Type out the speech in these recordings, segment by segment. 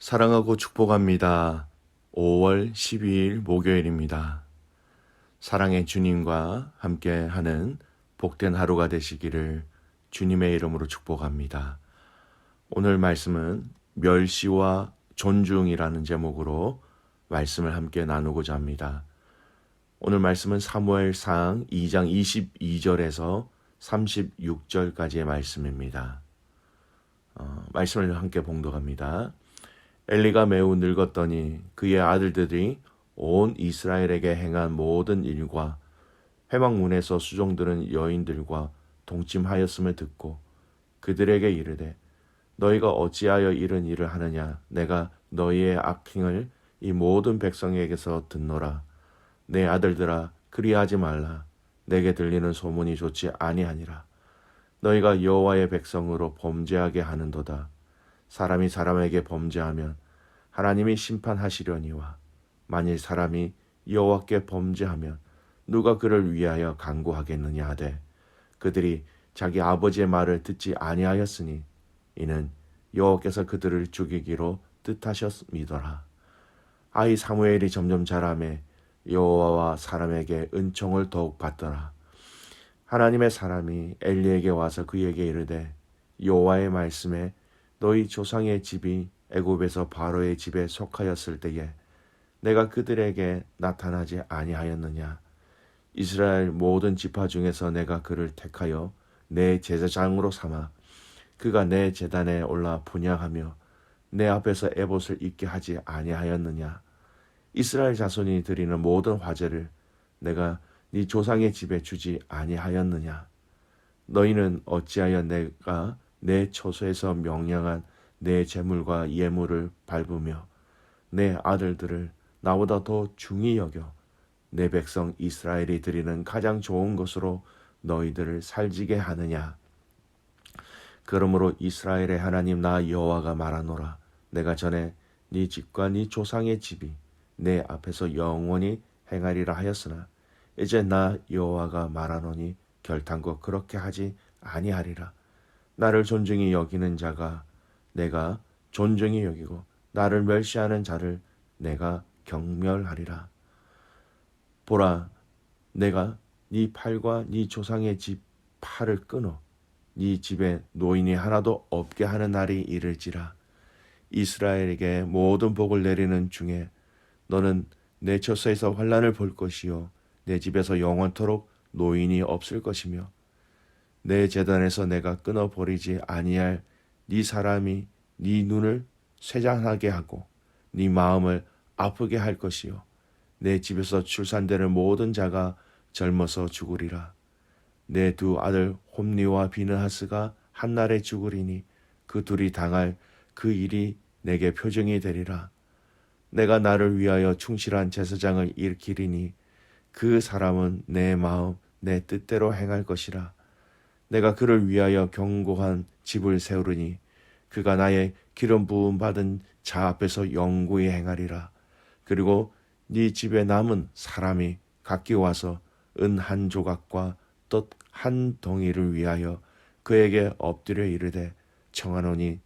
사랑하고 축복합니다. 5월 12일 목요일입니다. 사랑의 주님과 함께하는 복된 하루가 되시기를 주님의 이름으로 축복합니다. 오늘 말씀은 멸시와 존중이라는 제목으로 말씀을 함께 나누고자 합니다. 오늘 말씀은 사무엘상 2장 22절에서 36절까지의 말씀입니다. 말씀을 함께 봉독합니다. 엘리가 매우 늙었더니 그의 아들들이 온 이스라엘에게 행한 모든 일과 회막문에서 수종드는 여인들과 동침하였음을 듣고 그들에게 이르되 너희가 어찌하여 이런 일을 하느냐. 내가 너희의 악행을 이 모든 백성에게서 듣노라. 내 아들들아, 그리하지 말라. 내게 들리는 소문이 좋지 아니하니라. 너희가 여호와의 백성으로 범죄하게 하는도다. 사람이 사람에게 범죄하면 하나님이 심판하시려니와 만일 사람이 여호와께 범죄하면 누가 그를 위하여 간구하겠느냐 하되 그들이 자기 아버지의 말을 듣지 아니하였으니 이는 여호와께서 그들을 죽이기로 뜻하셨미더라. 아이 사무엘이 점점 자라매 여호와와 사람에게 은총을 더욱 받더라. 하나님의 사람이 엘리에게 와서 그에게 이르되 여호와의 말씀에 너희 조상의 집이 애굽에서 바로의 집에 속하였을 때에 내가 그들에게 나타나지 아니하였느냐. 이스라엘 모든 지파 중에서 내가 그를 택하여 내 제사장으로 삼아 그가 내 제단에 올라 분향하며 내 앞에서 에봇을 입게 하지 아니하였느냐. 이스라엘 자손이 드리는 모든 화제를 내가 네 조상의 집에 주지 아니하였느냐. 너희는 어찌하여 내가 내 처소에서 명령한 내 재물과 예물을 밟으며 내 아들들을 나보다 더 중히 여겨 내 백성 이스라엘이 드리는 가장 좋은 것으로 너희들을 살지게 하느냐. 그러므로 이스라엘의 하나님 나 여호와가 말하노라. 내가 전에 네 집과 네 조상의 집이 내 앞에서 영원히 행하리라 하였으나 이제 나 여호와가 말하노니 결단코 그렇게 하지 아니하리라. 나를 존중히 여기는 자가 내가 존중히 여기고 나를 멸시하는 자를 내가 경멸하리라. 보라, 내가 네 팔과 네 조상의 집 팔을 끊어 네 집에 노인이 하나도 없게 하는 날이 이를지라. 이스라엘에게 모든 복을 내리는 중에 너는 내 처소에서 환난을 볼 것이요 내 집에서 영원토록 노인이 없을 것이며 내 제단에서 내가 끊어버리지 아니할 네 사람이 네 눈을 쇠잔하게 하고 네 마음을 아프게 할 것이요 내 집에서 출산되는 모든 자가 젊어서 죽으리라. 내 두 아들 홈리와 비느하스가 한날에 죽으리니 그 둘이 당할 그 일이 내게 표징이 되리라. 내가 나를 위하여 충실한 제사장을 일으키리니 그 사람은 내 마음 내 뜻대로 행할 것이라. 내가 그를 위하여 견고한 집을 세우리니 그가 나의 기름 부음 받은 자 앞에서 영구히 행하리라. 그리고 네 집에 남은 사람이 각기 와서 은 한 조각과 떡 한 덩이를 위하여 그에게 엎드려 이르되 청하노니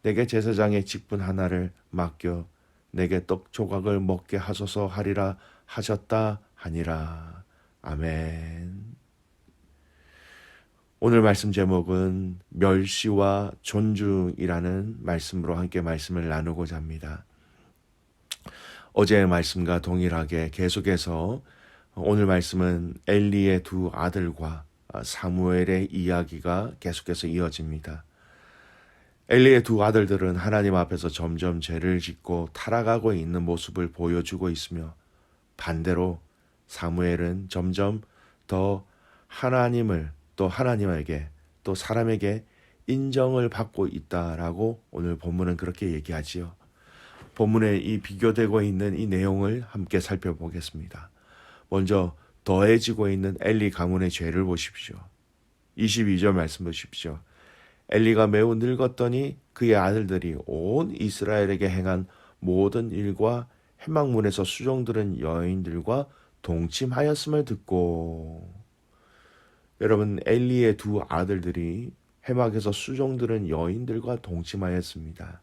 내게 제사장의 직분 하나를 맡겨 내게 떡 조각을 먹게 하소서 하리라 하셨다 하니라. 아멘. 오늘 말씀 제목은 멸시와 존중이라는 말씀으로 함께 말씀을 나누고자 합니다. 어제의 말씀과 동일하게 계속해서 오늘 말씀은 엘리의 두 아들과 사무엘의 이야기가 계속해서 이어집니다. 엘리의 두 아들들은 하나님 앞에서 점점 죄를 짓고 타락하고 있는 모습을 보여주고 있으며 반대로 사무엘은 점점 더 하나님을 또 하나님에게 또 사람에게 인정을 받고 있다라고 오늘 본문은 그렇게 얘기하지요. 본문에 이 비교되고 있는 이 내용을 함께 살펴보겠습니다. 먼저 더해지고 있는 엘리 가문의 죄를 보십시오. 22절 말씀 보십시오. 엘리가 매우 늙었더니 그의 아들들이 온 이스라엘에게 행한 모든 일과 회막문에서 수종들은 여인들과 동침하였음을 듣고. 여러분, 엘리의 두 아들들이 회막에서 수종들은 여인들과 동침하였습니다.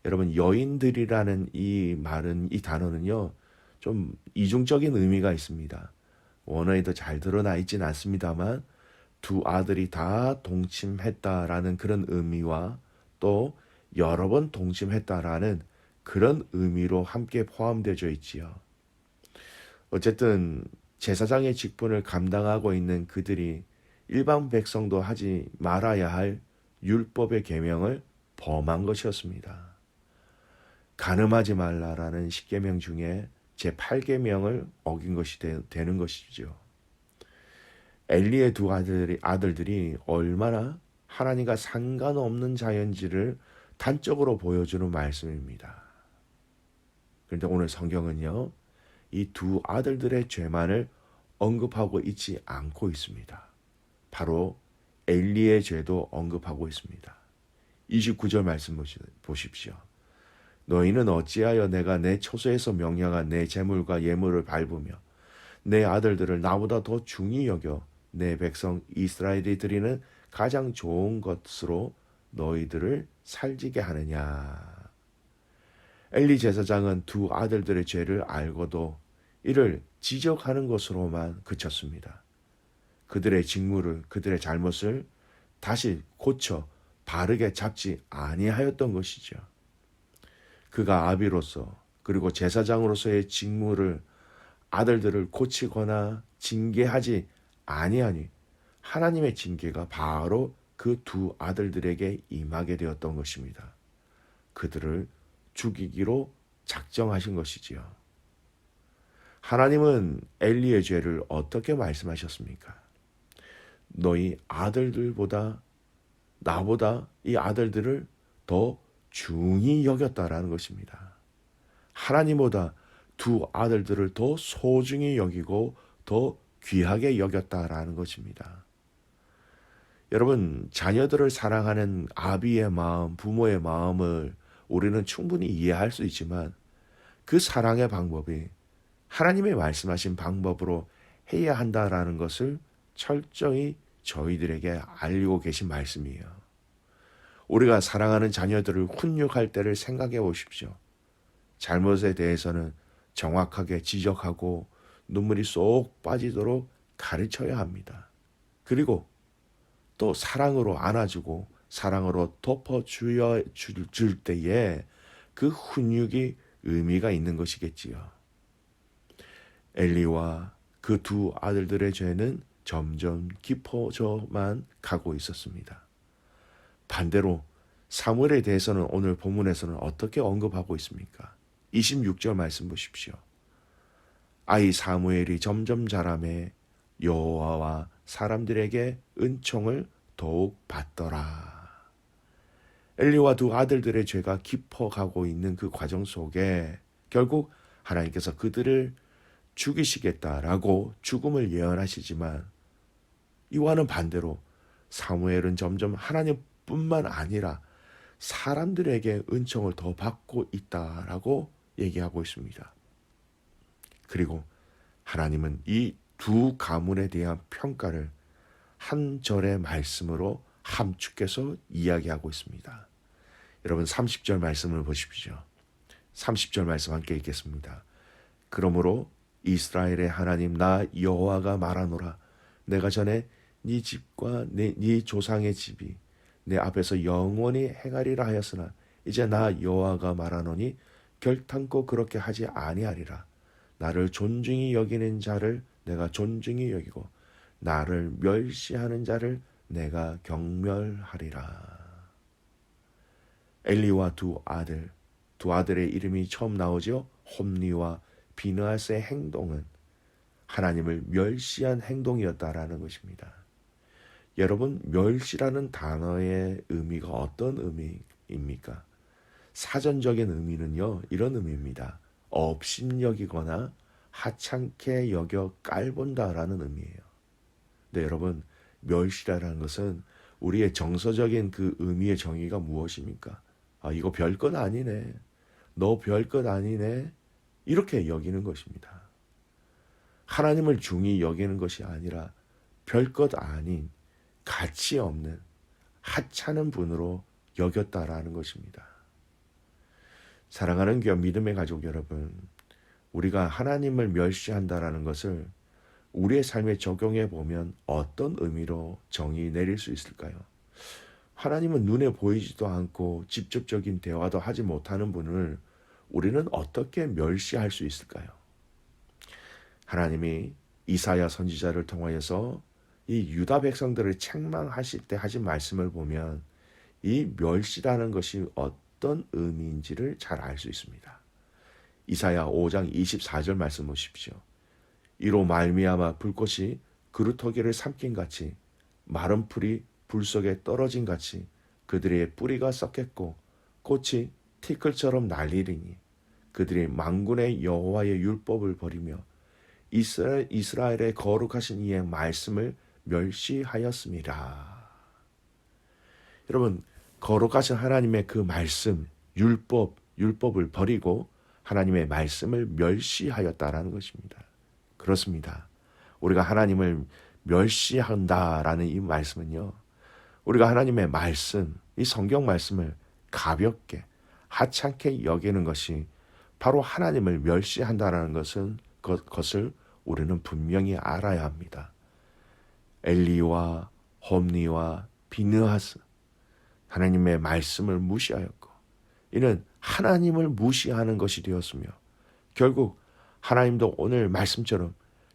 여러분, 여인들이라는 이 말은, 이 단어는요, 좀 이중적인 의미가 있습니다. 원어에도 잘 드러나 있지는 않습니다만 두 아들이 다 동침했다라는 그런 의미와 또 여러 번 동침했다라는 그런 의미로 함께 포함되어 있지요. 어쨌든 제사장의 직분을 감당하고 있는 그들이 일반 백성도 하지 말아야 할 율법의 계명을 범한 것이었습니다. 간음하지 말라라는 10계명 중에 제8계명을 어긴 것이 되는 것이죠. 엘리의 두 아들들이 얼마나 하나님과 상관없는 자연지를 단적으로 보여주는 말씀입니다. 그런데 오늘 성경은요, 이 두 아들들의 죄만을 언급하고 있지 않고 있습니다. 바로 엘리의 죄도 언급하고 있습니다. 29절 말씀 보십시오. 너희는 어찌하여 내가 내 초소에서 명령한 내 재물과 예물을 밟으며 내 아들들을 나보다 더 중히 여겨 내 백성 이스라엘이 드리는 가장 좋은 것으로 너희들을 살지게 하느냐. 엘리 제사장은 두 아들들의 죄를 알고도 이를 지적하는 것으로만 그쳤습니다. 그들의 직무를, 그들의 잘못을 다시 고쳐 바르게 잡지 아니하였던 것이죠. 그가 아비로서 그리고 제사장으로서의 직무를 아들들을 고치거나 징계하지 아니하니 하나님의 징계가 바로 그 두 아들들에게 임하게 되었던 것입니다. 그들을 죽이기로 작정하신 것이지요. 하나님은 엘리의 죄를 어떻게 말씀하셨습니까? 너희 아들들보다 나보다 이 아들들을 더 중히 여겼다라는 것입니다. 하나님보다 두 아들들을 더 소중히 여기고 더 귀하게 여겼다라는 것입니다. 여러분, 자녀들을 사랑하는 아비의 마음, 부모의 마음을 우리는 충분히 이해할 수 있지만 그 사랑의 방법이 하나님의 말씀하신 방법으로 해야 한다라는 것을 철저히 저희들에게 알리고 계신 말씀이에요. 우리가 사랑하는 자녀들을 훈육할 때를 생각해 보십시오. 잘못에 대해서는 정확하게 지적하고 눈물이 쏙 빠지도록 가르쳐야 합니다. 그리고 또 사랑으로 안아주고 사랑으로 덮어줄 때에 그 훈육이 의미가 있는 것이겠지요. 엘리와 그 두 아들들의 죄는 점점 깊어져만 가고 있었습니다. 반대로 사무엘에 대해서는 오늘 본문에서는 어떻게 언급하고 있습니까? 26절 말씀 보십시오. 아이 사무엘이 점점 자라매 여호와와 사람들에게 은총을 더욱 받더라. 엘리와 두 아들들의 죄가 깊어가고 있는 그 과정 속에 결국 하나님께서 그들을 죽이시겠다라고 죽음을 예언하시지만 이와는 반대로 사무엘은 점점 하나님뿐만 아니라 사람들에게 은총을 더 받고 있다라고 얘기하고 있습니다. 그리고 하나님은 이 두 가문에 대한 평가를 한 절의 말씀으로 함축해서 이야기하고 있습니다. 여러분 30절 말씀을 보십시오. 30절 말씀 함께 읽겠습니다. 그러므로 이스라엘의 하나님 나 여호와가 말하노라. 내가 전에 네 집과 네 조상의 집이 내 앞에서 영원히 행하리라 하였으나 이제 나 여호와가 말하노니 결탄코 그렇게 하지 아니하리라. 나를 존중히 여기는 자를 내가 존중히 여기고 나를 멸시하는 자를 내가 경멸하리라. 엘리와 두 아들의 이름이 처음 나오죠. 홈리와 비느하스의 행동은 하나님을 멸시한 행동이었다라는 것입니다. 여러분, 멸시라는 단어의 의미가 어떤 의미입니까? 사전적인 의미는요, 이런 의미입니다. 업신여기거나 하찮게 여겨 깔본다라는 의미예요. 네, 여러분, 멸시라는 것은 우리의 정서적인 그 의미의 정의가 무엇입니까? 아, 이거 별것 아니네. 너 별것 아니네. 이렇게 여기는 것입니다. 하나님을 중히 여기는 것이 아니라 별것 아닌 가치 없는 하찮은 분으로 여겼다라는 것입니다. 사랑하는 귀한 믿음의 가족 여러분, 우리가 하나님을 멸시한다라는 것을 우리의 삶에 적용해 보면 어떤 의미로 정의 내릴 수 있을까요? 하나님은 눈에 보이지도 않고 직접적인 대화도 하지 못하는 분을 우리는 어떻게 멸시할 수 있을까요? 하나님이 이사야 선지자를 통하여서 이 유다 백성들을 책망하실 때 하신 말씀을 보면 이 멸시라는 것이 어떤 의미인지를 잘 알 수 있습니다. 이사야 5장 24절 말씀 보십시오. 이로 말미암아 불꽃이 그루터기를 삼킨 같이 마른 풀이 불 속에 떨어진 같이 그들의 뿌리가 썩겠고 꽃이 티끌처럼 날리리니 그들이 만군의 여호와의 율법을 버리며 이스라엘의 거룩하신 이의 말씀을 멸시하였습니다. 여러분, 거룩하신 하나님의 그 말씀, 율법을 버리고 하나님의 말씀을 멸시하였다라는 것입니다. 그렇습니다. 우리가 하나님을 멸시한다라는 이 말씀은요, 우리가 하나님의 말씀, 이 성경 말씀을 가볍게, 하찮게 여기는 것이 바로 하나님을 멸시한다라는 것을 우리는 분명히 알아야 합니다. 엘리와 홈리와 비느하스, 하나님의 말씀을 무시하였고, 이는 하나님을 무시하는 것이 되었으며, 결국 하나님도 오늘 말씀처럼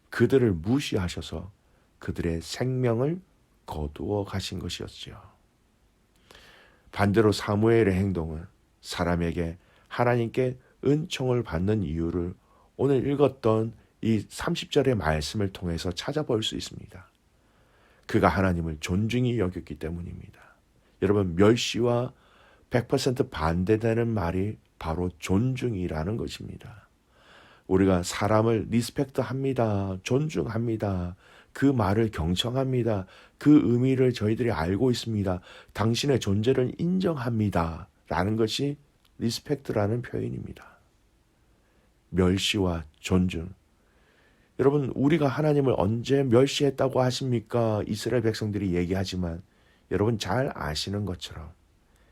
그들을 무시하셔서 그들의 생명을 거두어 가신 것이었죠. 반대로 사무엘의 행동은 사람에게 하나님께 은총을 받는 이유를 오늘 읽었던 이 30절의 말씀을 통해서 찾아볼 수 있습니다. 그가 하나님을 존중히 여겼기 때문입니다. 여러분, 멸시와 100% 반대되는 말이 바로 존중이라는 것입니다. 우리가 사람을 리스펙트합니다. 존중합니다. 그 말을 경청합니다. 그 의미를 저희들이 알고 있습니다. 당신의 존재를 인정합니다. 라는 것이 리스펙트라는 표현입니다. 멸시와 존중. 여러분, 우리가 하나님을 언제 멸시했다고 하십니까? 이스라엘 백성들이 얘기하지만 여러분 잘 아시는 것처럼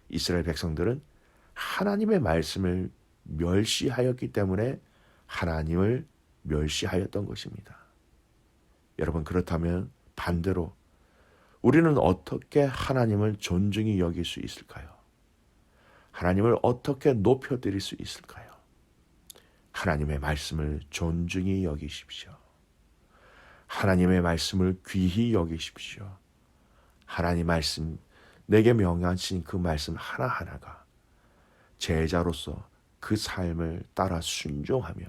이스라엘 백성들은 하나님의 말씀을 멸시하였기 때문에 하나님을 멸시하였던 것입니다. 여러분, 그렇다면 반대로 우리는 어떻게 하나님을 존중히 여길 수 있을까요? 하나님을 어떻게 높여드릴 수 있을까요? 하나님의 말씀을 존중히 여기십시오. 하나님의 말씀을 귀히 여기십시오. 하나님 말씀, 내게 명하신 그 말씀 하나하나가 제자로서 그 삶을 따라 순종하며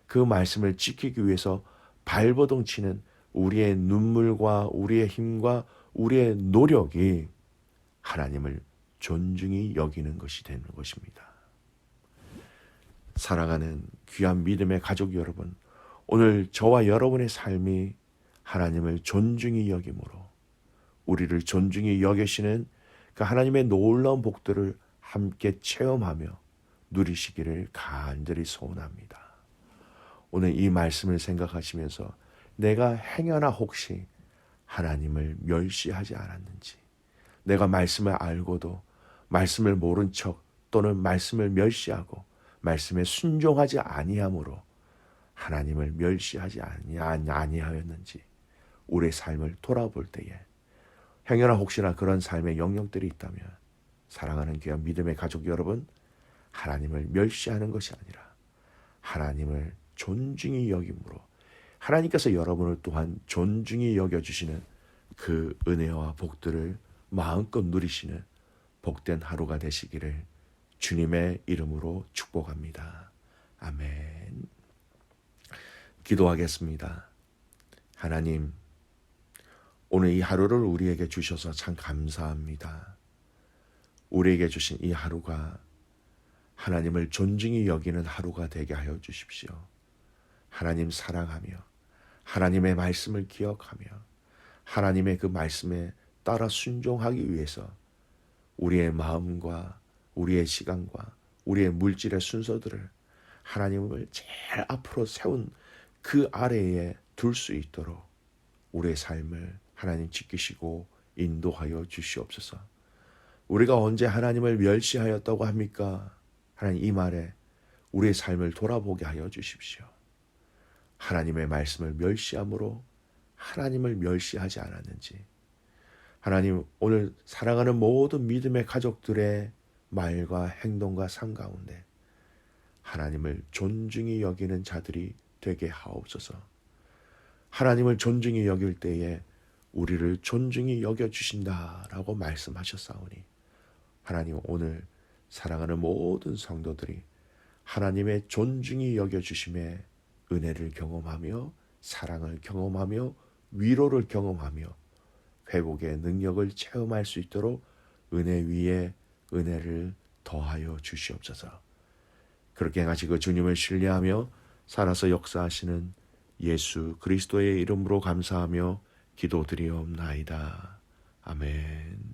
그 말씀을 지키기 위해서 발버둥 치는 우리의 눈물과 우리의 힘과 우리의 노력이 하나님을 존중히 여기는 것이 되는 것입니다. 사랑하는 귀한 믿음의 가족 여러분, 오늘 저와 여러분의 삶이 하나님을 존중히 여김으로 우리를 존중히 여기시는 그 하나님의 놀라운 복들을 함께 체험하며 누리시기를 간절히 소원합니다. 오늘 이 말씀을 생각하시면서 내가 행여나 혹시 하나님을 멸시하지 않았는지, 내가 말씀을 알고도 말씀을 모른 척 또는 말씀을 멸시하고 말씀에 순종하지 아니함으로 하나님을 멸시하지 아니하였는지 우리의 삶을 돌아볼 때에 행여나 혹시나 그런 삶의 영역들이 있다면 사랑하는 귀한 믿음의 가족 여러분, 하나님을 멸시하는 것이 아니라 하나님을 존중히 여김으로 하나님께서 여러분을 또한 존중히 여겨주시는 그 은혜와 복들을 마음껏 누리시는 복된 하루가 되시기를 주님의 이름으로 축복합니다. 아멘. 기도하겠습니다. 하나님, 오늘 이 하루를 우리에게 주셔서 참 감사합니다. 우리에게 주신 이 하루가 하나님을 존중히 여기는 하루가 되게 하여 주십시오. 하나님 사랑하며 하나님의 말씀을 기억하며 하나님의 그 말씀에 따라 순종하기 위해서 우리의 마음과 우리의 시간과 우리의 물질의 순서들을 하나님을 제일 앞으로 세운 그 아래에 둘 수 있도록 우리의 삶을 하나님 지키시고 인도하여 주시옵소서. 우리가 언제 하나님을 멸시하였다고 합니까? 하나님, 이 말에 우리의 삶을 돌아보게 하여 주십시오. 하나님의 말씀을 멸시함으로 하나님을 멸시하지 않았는지, 하나님, 오늘 사랑하는 모든 믿음의 가족들의 말과 행동과 삶 가운데 하나님을 존중히 여기는 자들이 되게 하옵소서. 하나님을 존중히 여길 때에 우리를 존중히 여겨주신다라고 말씀하셨사오니, 하나님, 오늘 사랑하는 모든 성도들이 하나님의 존중히 여겨주심의 은혜를 경험하며 사랑을 경험하며 위로를 경험하며 회복의 능력을 체험할 수 있도록 은혜 위에 은혜를 더하여 주시옵소서. 그렇게 가지고 주님을 신뢰하며 살아서 역사하시는 예수 그리스도의 이름으로 감사하며 기도드리옵나이다. 아멘.